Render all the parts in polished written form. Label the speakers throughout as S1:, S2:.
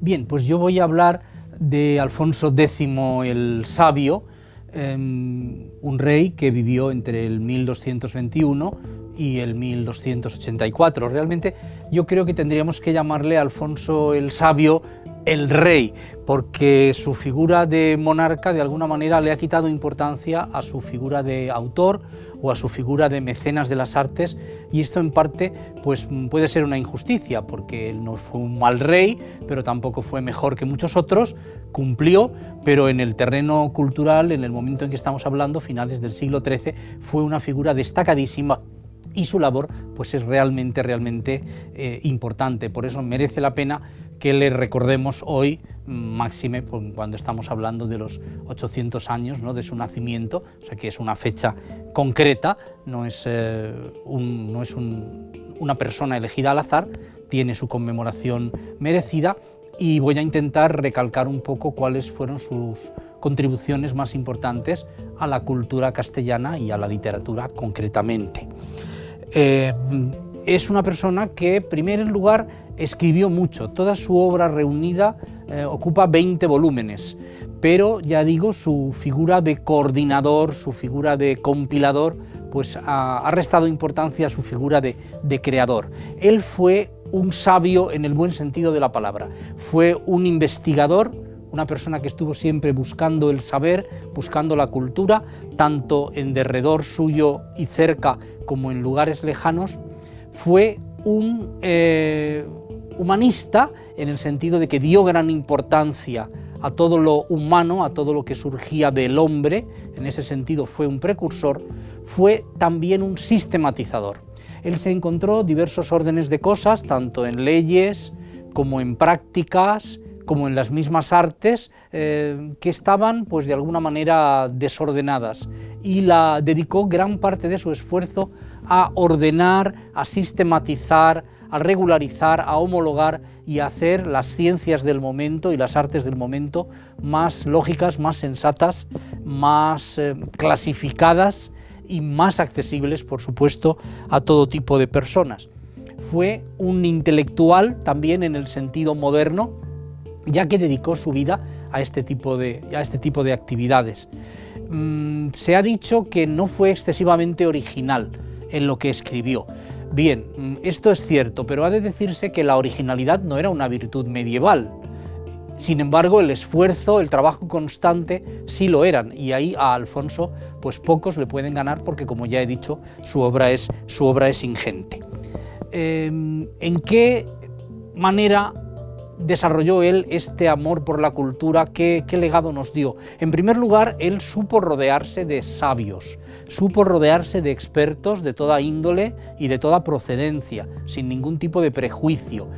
S1: Bien, pues yo voy a hablar de Alfonso X el Sabio, un rey que vivió entre el 1221 y el 1284. Realmente yo creo que tendríamos que llamarle Alfonso el Sabio el Rey, porque su figura de monarca de alguna manera le ha quitado importancia a su figura de autor o a su figura de mecenas de las artes, y esto en parte pues puede ser una injusticia, porque él no fue un mal rey, pero tampoco fue mejor que muchos otros, cumplió, pero en el terreno cultural, en el momento en que estamos hablando, finales del siglo XIII, fue una figura destacadísima, y su labor pues es realmente importante. Por eso merece la pena que le recordemos hoy, máxime cuando estamos hablando de los 800 años, ¿no?, de su nacimiento, o sea que es una fecha concreta, no es una persona elegida al azar, tiene su conmemoración merecida, y voy a intentar recalcar un poco cuáles fueron sus contribuciones más importantes a la cultura castellana y a la literatura concretamente. Es una persona que, en primer lugar, escribió mucho. Toda su obra reunida ocupa 20 volúmenes, pero ya digo, su figura de coordinador, su figura de compilador, pues ha restado importancia a su figura de creador. Él fue un sabio en el buen sentido de la palabra, fue un investigador, una persona que estuvo siempre buscando el saber, buscando la cultura, tanto en derredor suyo y cerca como en lugares lejanos. Fue un humanista en el sentido de que dio gran importancia a todo lo humano, a todo lo que surgía del hombre. En ese sentido fue un precursor. Fue también un sistematizador. Él se encontró diversos órdenes de cosas, tanto en leyes como en prácticas, como en las mismas artes, que estaban pues de alguna manera desordenadas, y dedicó gran parte de su esfuerzo a ordenar, a sistematizar, a regularizar, a homologar y a hacer las ciencias del momento y las artes del momento más lógicas, más sensatas, más clasificadas y más accesibles, por supuesto, a todo tipo de personas. Fue un intelectual también en el sentido moderno, ya que dedicó su vida a este tipo de actividades. Se ha dicho que no fue excesivamente original en lo que escribió. Bien, esto es cierto, pero ha de decirse que la originalidad no era una virtud medieval. Sin embargo, el esfuerzo, el trabajo constante sí lo eran, y ahí a Alfonso pues pocos le pueden ganar, porque, como ya he dicho, su obra es ingente. ¿En qué manera desarrolló él este amor por la cultura? ¿Qué legado nos dio? En primer lugar, él supo rodearse de sabios, supo rodearse de expertos de toda índole y de toda procedencia, sin ningún tipo de prejuicio,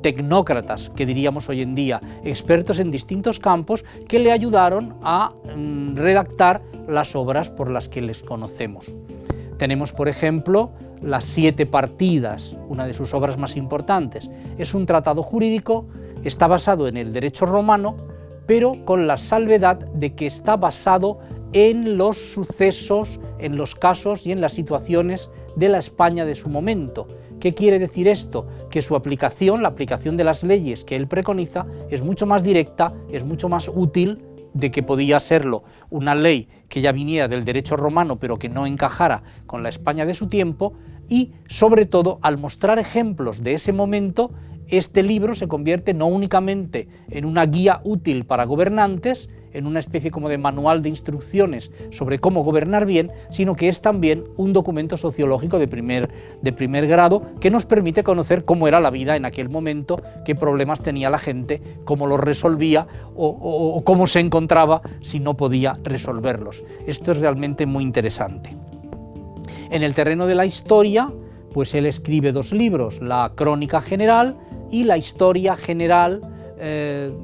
S1: tecnócratas, que diríamos hoy en día, expertos en distintos campos que le ayudaron a redactar las obras por las que les conocemos. Tenemos, por ejemplo, las 7 partidas, una de sus obras más importantes. Es un tratado jurídico, está basado en el derecho romano, pero con la salvedad de que está basado en los sucesos, en los casos y en las situaciones de la España de su momento. ¿Qué quiere decir esto? Que su aplicación, la aplicación de las leyes que él preconiza, es mucho más directa, es mucho más útil de que podía serlo una ley que ya viniera del derecho romano pero que no encajara con la España de su tiempo. Y sobre todo, al mostrar ejemplos de ese momento, este libro se convierte no únicamente en una guía útil para gobernantes, en una especie como de manual de instrucciones sobre cómo gobernar bien, sino que es también un documento sociológico de primer grado que nos permite conocer cómo era la vida en aquel momento, qué problemas tenía la gente, cómo los resolvía o cómo se encontraba si no podía resolverlos. Esto es realmente muy interesante. En el terreno de la historia, pues él escribe 2 libros, la Crónica General y la Historia General,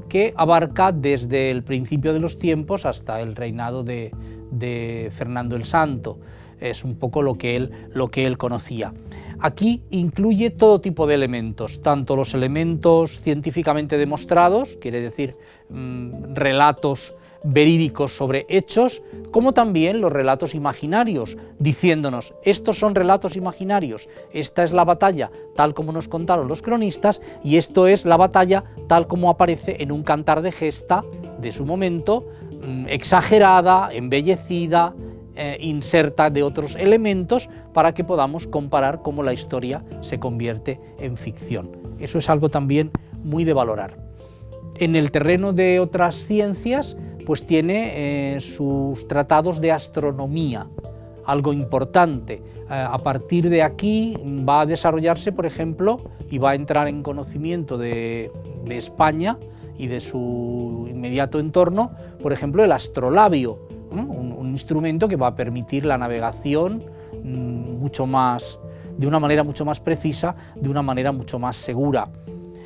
S1: que abarca desde el principio de los tiempos hasta el reinado de Fernando el Santo. Es un poco lo que él conocía. Aquí incluye todo tipo de elementos, tanto los elementos científicamente demostrados, quiere decir relatos verídicos sobre hechos, como también los relatos imaginarios, diciéndonos, estos son relatos imaginarios, esta es la batalla tal como nos contaron los cronistas, y esto es la batalla tal como aparece en un cantar de gesta de su momento, exagerada, embellecida, inserta de otros elementos para que podamos comparar cómo la historia se convierte en ficción. Eso es algo también muy de valorar. En el terreno de otras ciencias, pues tiene sus tratados de astronomía, algo importante. A partir de aquí va a desarrollarse, por ejemplo, y va a entrar en conocimiento de España y de su inmediato entorno, por ejemplo, el astrolabio, un instrumento que va a permitir la navegación de una manera mucho más precisa, de una manera mucho más segura.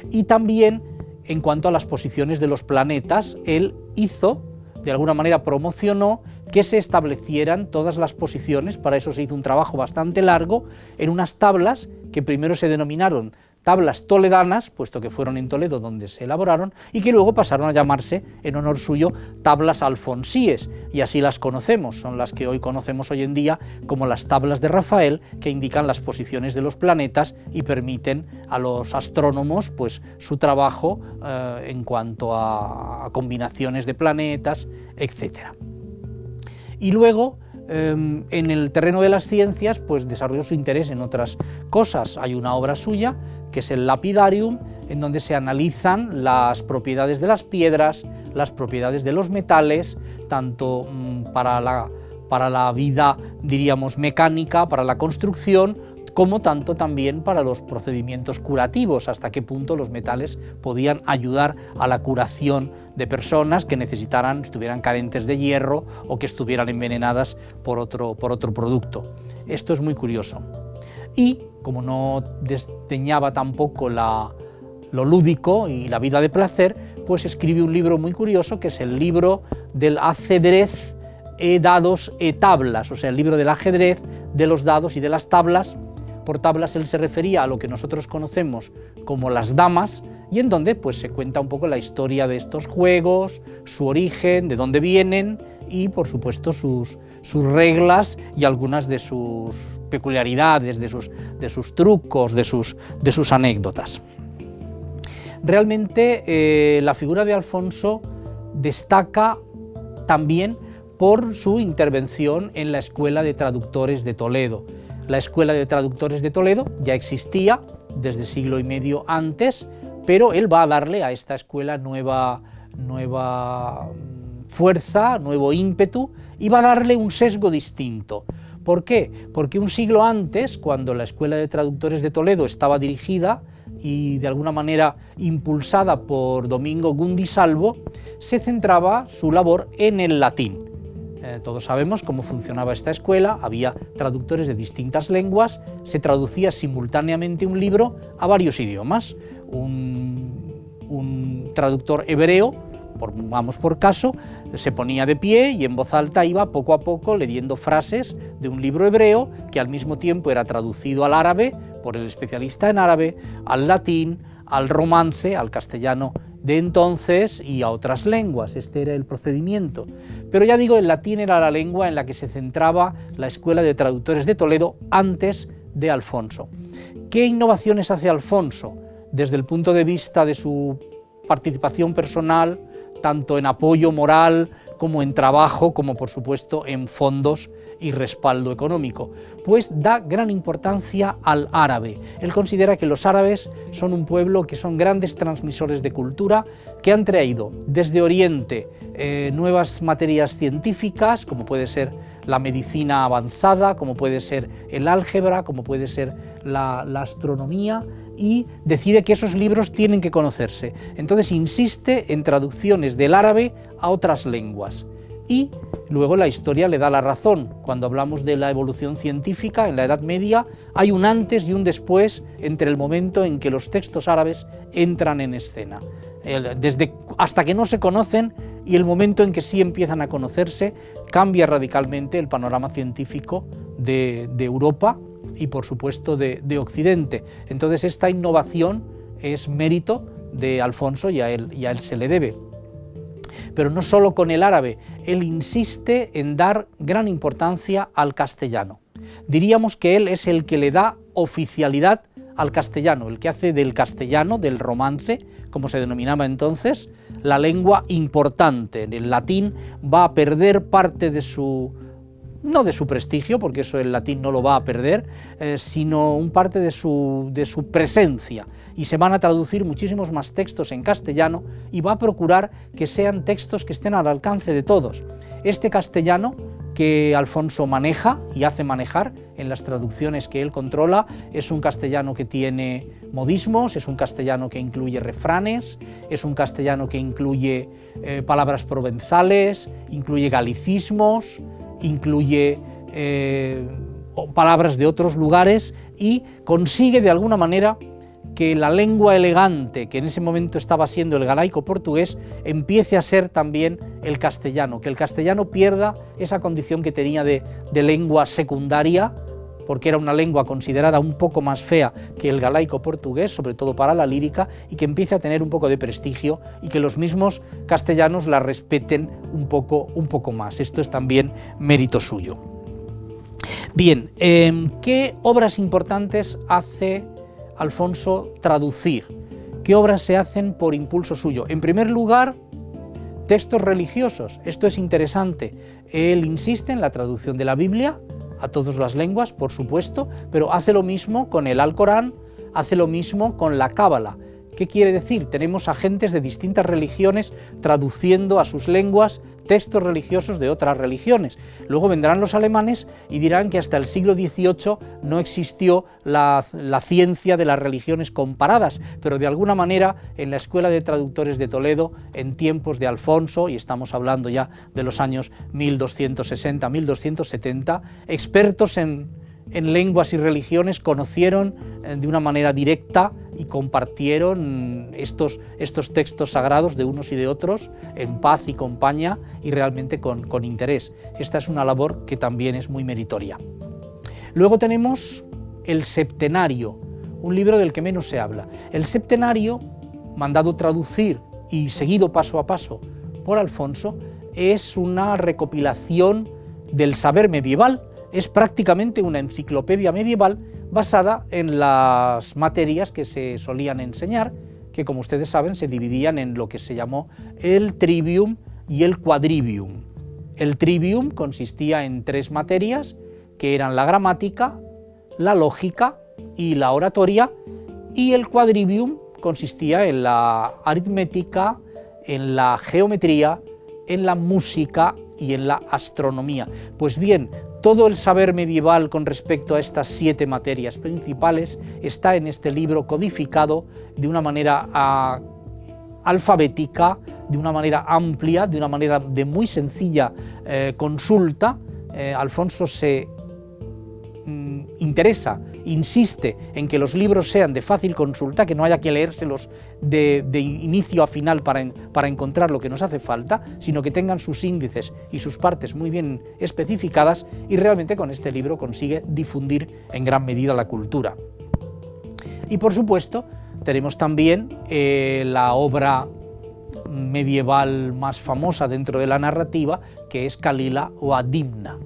S1: Y también, en cuanto a las posiciones de los planetas, él hizo, de alguna manera promocionó, que se establecieran todas las posiciones. Para eso se hizo un trabajo bastante largo en unas tablas que primero se denominaron tablas toledanas, puesto que fueron en Toledo donde se elaboraron, y que luego pasaron a llamarse, en honor suyo, tablas alfonsíes, y así las conocemos, son las que hoy conocemos hoy en día como las tablas de Rafael, que indican las posiciones de los planetas y permiten a los astrónomos pues su trabajo en cuanto a combinaciones de planetas, etc. Y luego, en el terreno de las ciencias, pues desarrolló su interés en otras cosas. Hay una obra suya, que es el Lapidarium, en donde se analizan las propiedades de las piedras, las propiedades de los metales, tanto para la vida, diríamos, mecánica, para la construcción, como tanto también para los procedimientos curativos, hasta qué punto los metales podían ayudar a la curación de personas que estuvieran carentes de hierro o que estuvieran envenenadas por otro producto. Esto es muy curioso. Y, como no desdeñaba tampoco lo lúdico y la vida de placer, pues escribe un libro muy curioso, que es el libro del ajedrez, dados e tablas, o sea, el libro del ajedrez, de los dados y de las tablas. Por tablas él se refería a lo que nosotros conocemos como las damas, y en donde pues se cuenta un poco la historia de estos juegos, su origen, de dónde vienen y por supuesto sus reglas y algunas de sus peculiaridades, de sus trucos, de sus anécdotas. Realmente la figura de Alfonso destaca también por su intervención en la Escuela de Traductores de Toledo. La Escuela de Traductores de Toledo ya existía desde siglo y medio antes, pero él va a darle a esta escuela nueva fuerza, nuevo ímpetu, y va a darle un sesgo distinto. ¿Por qué? Porque un siglo antes, cuando la Escuela de Traductores de Toledo estaba dirigida y de alguna manera impulsada por Domingo Gundisalvo, se centraba su labor en el latín. Todos sabemos cómo funcionaba esta escuela, había traductores de distintas lenguas, se traducía simultáneamente un libro a varios idiomas. Un traductor hebreo, vamos por caso, se ponía de pie y en voz alta iba poco a poco leyendo frases de un libro hebreo que al mismo tiempo era traducido al árabe por el especialista en árabe, al latín, al romance, al castellano de entonces y a otras lenguas. Este era el procedimiento. Pero ya digo, el latín era la lengua en la que se centraba la Escuela de Traductores de Toledo antes de Alfonso. ¿Qué innovaciones hace Alfonso desde el punto de vista de su participación personal, tanto en apoyo moral como en trabajo, como por supuesto en fondos y respaldo económico? Pues da gran importancia al árabe. Él considera que los árabes son un pueblo que son grandes transmisores de cultura, que han traído desde Oriente nuevas materias científicas, como puede ser la medicina avanzada, como puede ser el álgebra, como puede ser la astronomía, y decide que esos libros tienen que conocerse. Entonces insiste en traducciones del árabe a otras lenguas. Y luego la historia le da la razón. Cuando hablamos de la evolución científica en la Edad Media, hay un antes y un después entre el momento en que los textos árabes entran en escena. Hasta que no se conocen y el momento en que sí empiezan a conocerse, cambia radicalmente el panorama científico de Europa y por supuesto de Occidente. Entonces esta innovación es mérito de Alfonso y a él se le debe. Pero no solo con el árabe, él insiste en dar gran importancia al castellano. Diríamos que él es el que le da oficialidad al castellano, el que hace del castellano, del romance, como se denominaba entonces, la lengua importante. El latín va a perder parte de su, no de su prestigio, porque eso el latín no lo va a perder, sino un parte de su presencia, y se van a traducir muchísimos más textos en castellano, y va a procurar que sean textos que estén al alcance de todos. Este castellano que Alfonso maneja y hace manejar en las traducciones que él controla es un castellano que tiene modismos, es un castellano que incluye refranes, es un castellano que incluye palabras provenzales, incluye galicismos, incluye palabras de otros lugares, y consigue de alguna manera que la lengua elegante, que en ese momento estaba siendo el galaico-portugués, empiece a ser también el castellano, que el castellano pierda esa condición que tenía de lengua secundaria, porque era una lengua considerada un poco más fea que el galaico-portugués, sobre todo para la lírica, y que empiece a tener un poco de prestigio, y que los mismos castellanos la respeten un poco más. Esto es también mérito suyo. Bien, ¿qué obras importantes hace Alfonso traducir? ¿Qué obras se hacen por impulso suyo? En primer lugar, textos religiosos. Esto es interesante. Él insiste en la traducción de la Biblia a todas las lenguas, por supuesto, pero hace lo mismo con el Alcorán, hace lo mismo con la Cábala. ¿Qué quiere decir? Tenemos agentes de distintas religiones traduciendo a sus lenguas textos religiosos de otras religiones. Luego vendrán los alemanes y dirán que hasta el siglo XVIII no existió la ciencia de las religiones comparadas, pero de alguna manera en la Escuela de Traductores de Toledo, en tiempos de Alfonso, y estamos hablando ya de los años 1260-1270, expertos en lenguas y religiones conocieron de una manera directa y compartieron estos textos sagrados de unos y de otros en paz y compañía, y realmente con interés. Esta es una labor que también es muy meritoria. Luego tenemos el Septenario, un libro del que menos se habla. El Septenario, mandado traducir y seguido paso a paso por Alfonso, es una recopilación del saber medieval. Es prácticamente una enciclopedia medieval basada en las materias que se solían enseñar, que como ustedes saben se dividían en lo que se llamó el trivium y el quadrivium. El trivium consistía en 3 materias, que eran la gramática, la lógica y la oratoria, y el quadrivium consistía en la aritmética, en la geometría, en la música y en la astronomía. Pues bien, todo el saber medieval con respecto a estas 7 materias principales está en este libro codificado de una manera alfabética, de una manera amplia, de una manera de muy sencilla consulta. Alfonso se interesa, insiste en que los libros sean de fácil consulta, que no haya que leérselos de inicio a final para encontrar lo que nos hace falta, sino que tengan sus índices y sus partes muy bien especificadas, y realmente con este libro consigue difundir en gran medida la cultura. Y por supuesto tenemos también la obra medieval más famosa dentro de la narrativa, que es Calila o Adimna.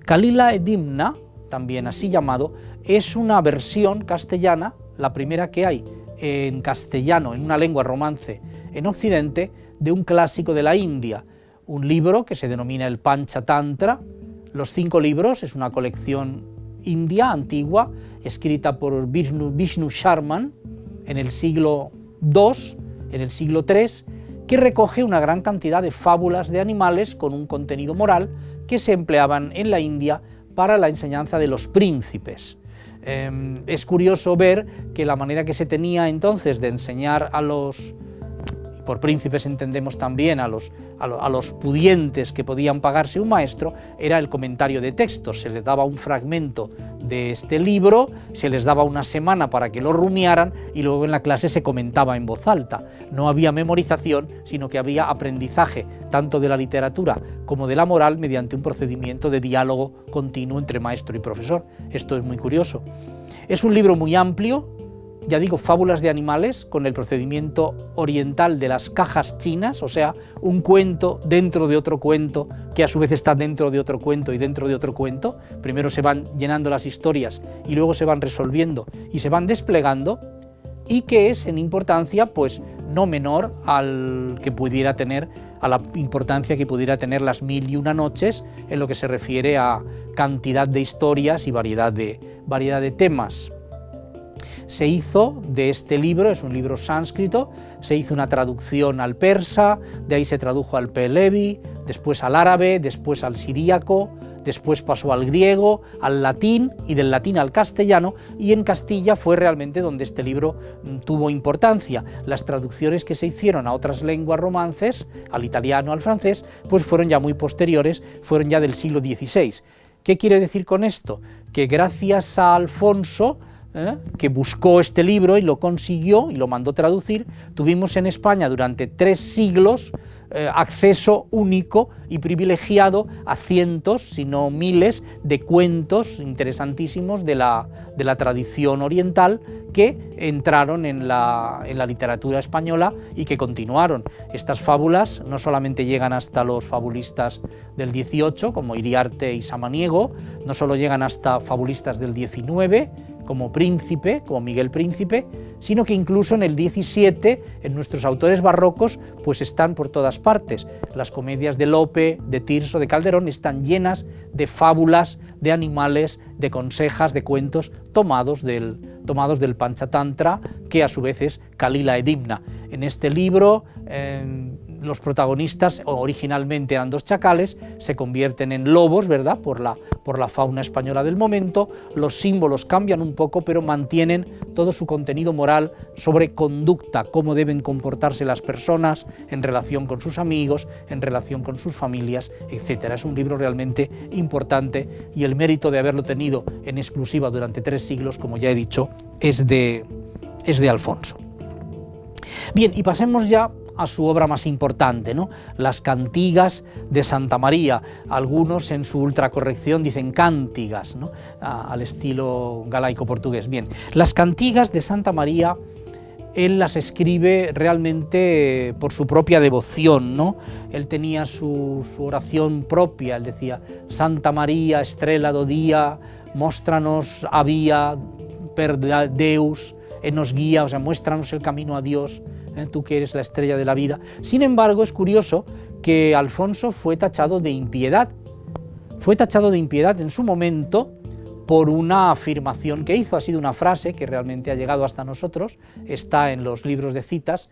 S1: Calila ed Dimna, también así llamado, es una versión castellana, la primera que hay en castellano, en una lengua romance en Occidente, de un clásico de la India, un libro que se denomina el Panchatantra. Los 5 libros es una colección india antigua, escrita por Vishnu Sharman en el siglo II, en el siglo III, que recoge una gran cantidad de fábulas de animales con un contenido moral que se empleaban en la India para la enseñanza de los príncipes. Es curioso ver que la manera que se tenía entonces de enseñar a los, por príncipes entendemos también a los pudientes que podían pagarse un maestro, era el comentario de textos. Se les daba un fragmento de este libro, se les daba una semana para que lo rumiaran, y luego en la clase se comentaba en voz alta. No había memorización, sino que había aprendizaje tanto de la literatura como de la moral mediante un procedimiento de diálogo continuo entre maestro y profesor. Esto es muy curioso. Es un libro muy amplio, ya digo, fábulas de animales con el procedimiento oriental de las cajas chinas, o sea, un cuento dentro de otro cuento, que a su vez está dentro de otro cuento y dentro de otro cuento. Primero se van llenando las historias y luego se van resolviendo y se van desplegando, y que es en importancia pues no menor al que pudiera tener, a la importancia que pudiera tener las Mil y una noches en lo que se refiere a cantidad de historias y variedad de temas. Se hizo de este libro, es un libro sánscrito, se hizo una traducción al persa, de ahí se tradujo al Pehlevi, después al árabe, después al siríaco, después pasó al griego, al latín y del latín al castellano, y en Castilla fue realmente donde este libro tuvo importancia. Las traducciones que se hicieron a otras lenguas romances, al italiano, al francés, pues fueron ya muy posteriores, fueron ya del siglo XVI. ¿Qué quiere decir con esto? Que gracias a Alfonso, que buscó este libro y lo consiguió y lo mandó traducir, tuvimos en España durante 3 siglos acceso único y privilegiado a cientos, si no miles, de cuentos interesantísimos de la tradición oriental que entraron en la literatura española y que continuaron. Estas fábulas no solamente llegan hasta los fabulistas del XVIII, como Iriarte y Samaniego, no solo llegan hasta fabulistas del XIX, como Príncipe, como Miguel Príncipe, sino que incluso en el XVII, en nuestros autores barrocos, pues están por todas partes. Las comedias de Lope, de Tirso, de Calderón están llenas de fábulas, de animales, de consejas, de cuentos tomados del Panchatantra, que a su vez es Kalila e Dimna. En este libro, los protagonistas originalmente eran 2 chacales, se convierten en lobos, ¿verdad?, por la fauna española del momento. Los símbolos cambian un poco, pero mantienen todo su contenido moral sobre conducta, cómo deben comportarse las personas en relación con sus amigos, en relación con sus familias, etc. Es un libro realmente importante y el mérito de haberlo tenido en exclusiva durante 3 siglos, como ya he dicho, es de Alfonso. Bien, y pasemos ya a su obra más importante, ¿no?, las Cantigas de Santa María. Algunos en su ultracorrección dicen cántigas, ¿no?, al estilo galaico-portugués. Bien, las Cantigas de Santa María él las escribe realmente por su propia devoción, ¿no? Él tenía su oración propia, él decía: Santa María, estrela do día, móstranos a vía per Deus, nos guía, o sea, muéstranos el camino a Dios, tú que eres la estrella de la vida. Sin embargo, es curioso que Alfonso fue tachado de impiedad. Fue tachado de impiedad en su momento por una afirmación que hizo. Ha sido una frase que realmente ha llegado hasta nosotros, está en los libros de citas,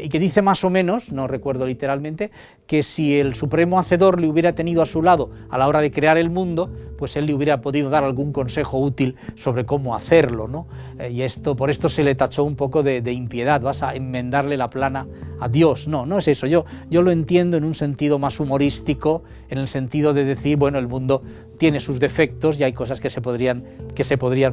S1: y que dice más o menos, no recuerdo literalmente, que si el Supremo Hacedor le hubiera tenido a su lado a la hora de crear el mundo, pues él le hubiera podido dar algún consejo útil sobre cómo hacerlo, ¿no? Y por esto se le tachó un poco de impiedad. Vas a enmendarle la plana a Dios. No, no es eso. Yo lo entiendo en un sentido más humorístico, en el sentido de decir, bueno, el mundo tiene sus defectos y hay cosas que se podrían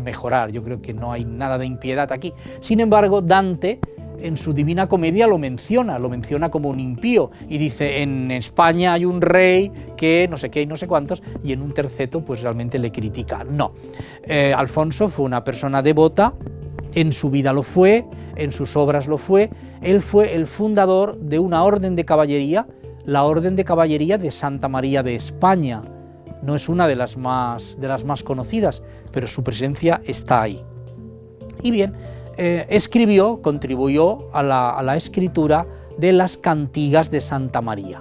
S1: mejorar. Yo creo que no hay nada de impiedad aquí. Sin embargo, Dante, en su Divina Comedia lo menciona como un impío, y dice: en España hay un rey que no sé qué y no sé cuántos, y en un terceto pues realmente le critica. No, Alfonso fue una persona devota, en su vida lo fue, en sus obras lo fue. Él fue el fundador de una orden de caballería, la Orden de Caballería de Santa María de España. No es una de las más conocidas, pero su presencia está ahí. Y bien, contribuyó a la escritura de las Cantigas de Santa María.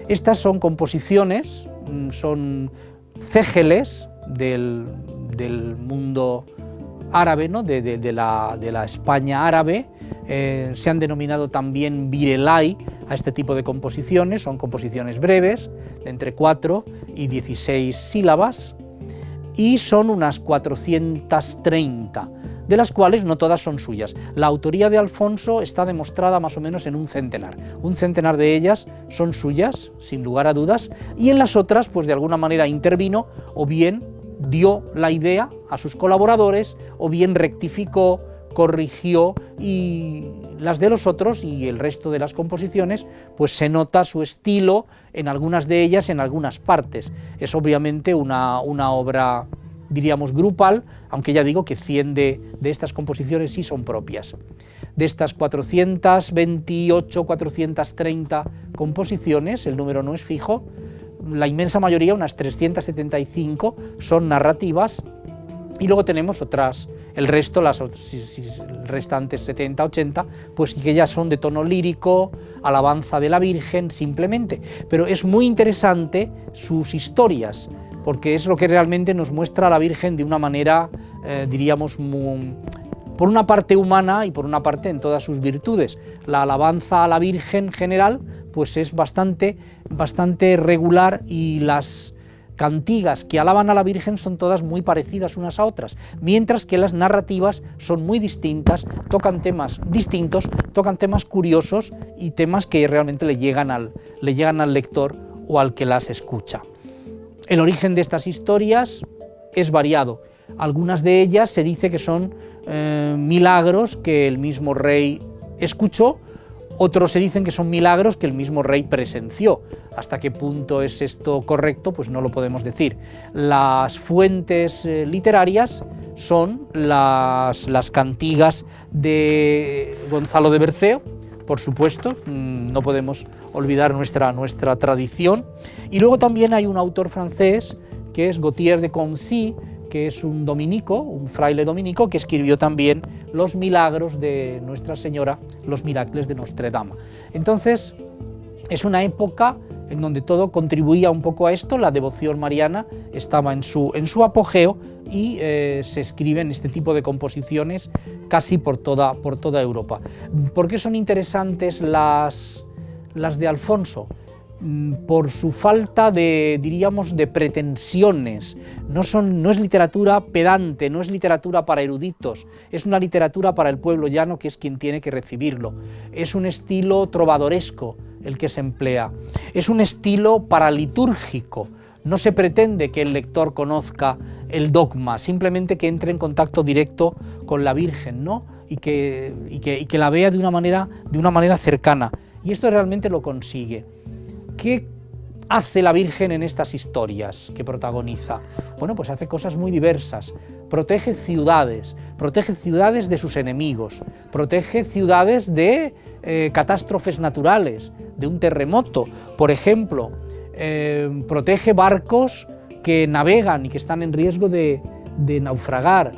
S1: Estas son composiciones, son cégeles del mundo árabe, ¿no?, de la España árabe. Se han denominado también virelai a este tipo de composiciones. Son composiciones breves, de entre 4 y 16 sílabas, y son unas 430, de las cuales no todas son suyas. La autoría de Alfonso está demostrada más o menos en un centenar. Un centenar de ellas son suyas, sin lugar a dudas, y en las otras, pues de alguna manera intervino, o bien dio la idea a sus colaboradores, o bien rectificó, corrigió, y las de los otros y el resto de las composiciones, pues se nota su estilo en algunas de ellas, en algunas partes. Es obviamente una obra diríamos, grupal, aunque ya digo que 100 de estas composiciones sí son propias. De estas 428, 430 composiciones, el número no es fijo, la inmensa mayoría, unas 375, son narrativas, y luego tenemos otras, el resto, las restantes 70, 80, pues que ya son de tono lírico, alabanza de la Virgen, simplemente. Pero es muy interesante sus historias, porque es lo que realmente nos muestra a la Virgen de una manera, diríamos, por una parte humana y por una parte en todas sus virtudes. La alabanza a la Virgen general, pues es bastante regular, y las cantigas que alaban a la Virgen son todas muy parecidas unas a otras, mientras que las narrativas son muy distintas, tocan temas distintos, tocan temas curiosos y temas que realmente le llegan al lector o al que las escucha. El origen de estas historias es variado. Algunas de ellas se dice que son milagros que el mismo rey escuchó, otros se dicen que son milagros que el mismo rey presenció. ¿Hasta qué punto es esto correcto? Pues no lo podemos decir. Las fuentes literarias son las cantigas de Gonzalo de Berceo, por supuesto, no podemos olvidar nuestra tradición. Y luego también hay un autor francés, que es Gautier de Concy, que es un dominico, un fraile dominico, que escribió también los milagros de Nuestra Señora, los miracles de Notre Dame. Entonces, es una época en donde todo contribuía un poco a esto, la devoción mariana estaba en su apogeo, y se escriben este tipo de composiciones casi por toda Europa. ¿Por qué son interesantes las de Alfonso? Por su falta de, diríamos, de pretensiones. No es literatura pedante, no es literatura para eruditos, es una literatura para el pueblo llano, que es quien tiene que recibirlo. Es un estilo trovadoresco el que se emplea, es un estilo paralitúrgico. No se pretende que el lector conozca el dogma, simplemente que entre en contacto directo con la Virgen, ¿no? y que la vea de una manera cercana. Y esto realmente lo consigue. ¿Qué hace la Virgen en estas historias que protagoniza? Bueno, pues hace cosas muy diversas. Protege ciudades de sus enemigos, protege ciudades de catástrofes naturales, de un terremoto, por ejemplo, protege barcos que navegan y que están en riesgo de naufragar,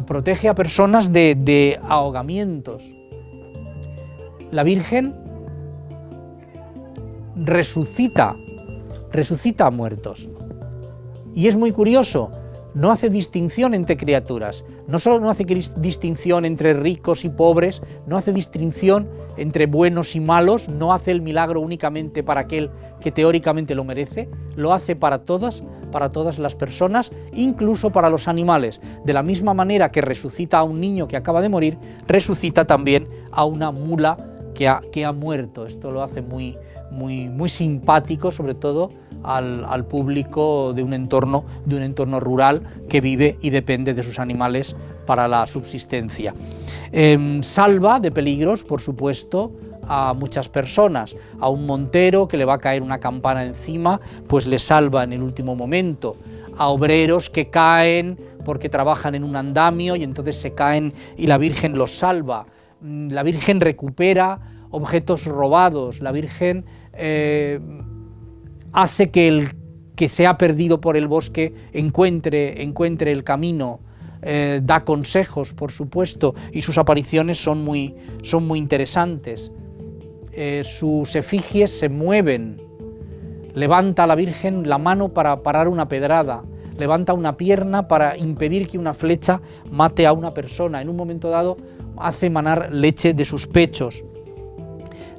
S1: protege a personas de ahogamientos. La Virgen resucita a muertos. Y es muy curioso, no hace distinción entre criaturas, no solo no hace distinción entre ricos y pobres, no hace distinción entre buenos y malos, no hace el milagro únicamente para aquel que teóricamente lo merece, lo hace para todas las personas, incluso para los animales. De la misma manera que resucita a un niño que acaba de morir, resucita también a una mula que ha muerto. Esto lo hace muy simpático, sobre todo al público de un entorno rural que vive y depende de sus animales para la subsistencia. Salva de peligros, por supuesto, a muchas personas. A un montero que le va a caer una campana encima, pues le salva en el último momento. A obreros que caen porque trabajan en un andamio y entonces se caen y la Virgen los salva. La Virgen recupera objetos robados, la Virgen hace que el que se ha perdido por el bosque encuentre el camino, da consejos, por supuesto, y sus apariciones son muy interesantes. Sus efigies se mueven, levanta a la Virgen la mano para parar una pedrada, levanta una pierna para impedir que una flecha mate a una persona, en un momento dado hace emanar leche de sus pechos.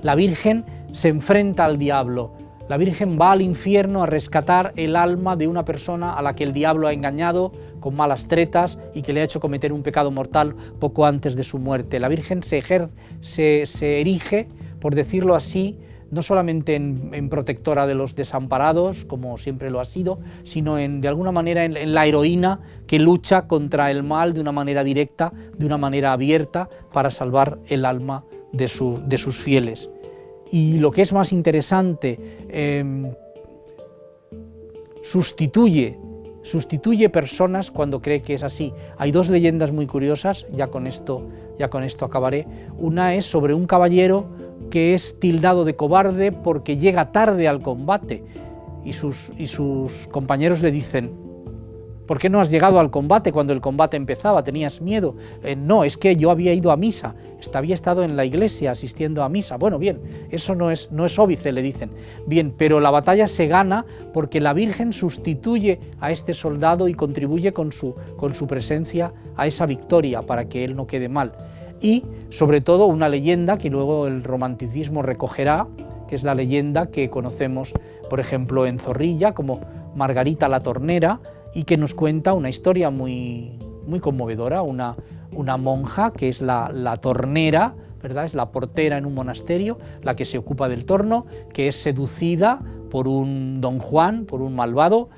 S1: La Virgen se enfrenta al diablo, la Virgen va al infierno a rescatar el alma de una persona a la que el diablo ha engañado con malas tretas y que le ha hecho cometer un pecado mortal poco antes de su muerte. La Virgen se erige, por decirlo así, no solamente en protectora de los desamparados, como siempre lo ha sido, sino de alguna manera en la heroína que lucha contra el mal de una manera directa, de una manera abierta, para salvar el alma de sus fieles. Y lo que es más interesante, sustituye sustituye personas cuando cree que es así. Hay dos leyendas muy curiosas, ya con esto acabaré. Una es sobre un caballero que es tildado de cobarde porque llega tarde al combate y sus compañeros le dicen: ¿por qué no has llegado al combate cuando el combate empezaba? ¿Tenías miedo? No, es que yo había ido a misa, había estado en la iglesia asistiendo a misa. Bueno, bien, eso no es óbice, le dicen. Bien, pero la batalla se gana porque la Virgen sustituye a este soldado y contribuye con su presencia a esa victoria para que él no quede mal. Y, sobre todo, una leyenda que luego el romanticismo recogerá, que es la leyenda que conocemos, por ejemplo, en Zorrilla, como Margarita la Tornera, y que nos cuenta una historia muy conmovedora, una monja que es la tornera, ¿verdad? Es la portera en un monasterio, la que se ocupa del torno, que es seducida por un don Juan, por un malvado,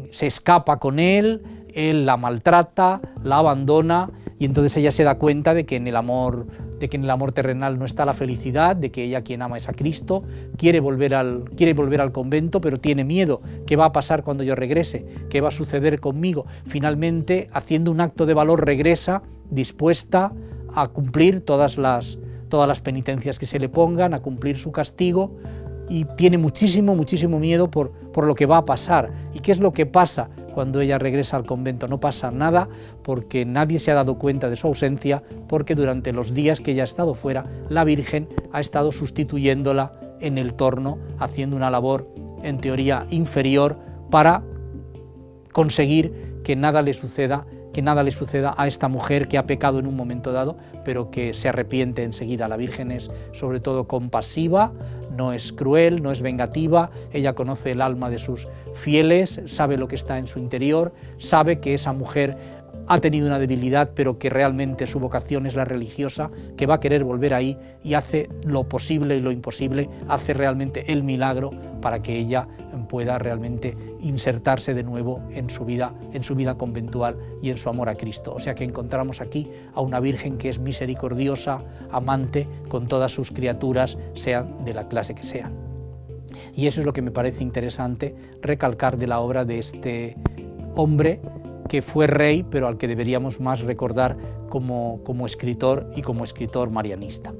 S1: se escapa con él la maltrata, la abandona, y entonces ella se da cuenta de que en el amor terrenal no está la felicidad, de que ella quien ama es a Cristo, quiere volver al convento, pero tiene miedo. ¿Qué va a pasar cuando yo regrese? ¿Qué va a suceder conmigo? Finalmente, haciendo un acto de valor, regresa dispuesta a cumplir todas las penitencias que se le pongan, a cumplir su castigo, y tiene muchísimo miedo por lo que va a pasar. ¿Y qué es lo que pasa cuando ella regresa al convento? No pasa nada, porque nadie se ha dado cuenta de su ausencia, porque durante los días que ella ha estado fuera, la Virgen ha estado sustituyéndola en el torno, haciendo una labor en teoría inferior para conseguir que nada le suceda a esta mujer que ha pecado en un momento dado, pero que se arrepiente enseguida. La Virgen es sobre todo compasiva, no es cruel, no es vengativa, ella conoce el alma de sus fieles, sabe lo que está en su interior, sabe que esa mujer ha tenido una debilidad, pero que realmente su vocación es la religiosa, que va a querer volver ahí, y hace lo posible y lo imposible, hace realmente el milagro para que ella pueda realmente insertarse de nuevo en su vida conventual y en su amor a Cristo. O sea que encontramos aquí a una Virgen que es misericordiosa, amante con todas sus criaturas, sean de la clase que sean. Y eso es lo que me parece interesante recalcar de la obra de este hombre que fue rey, pero al que deberíamos más recordar como escritor y como escritor marianista.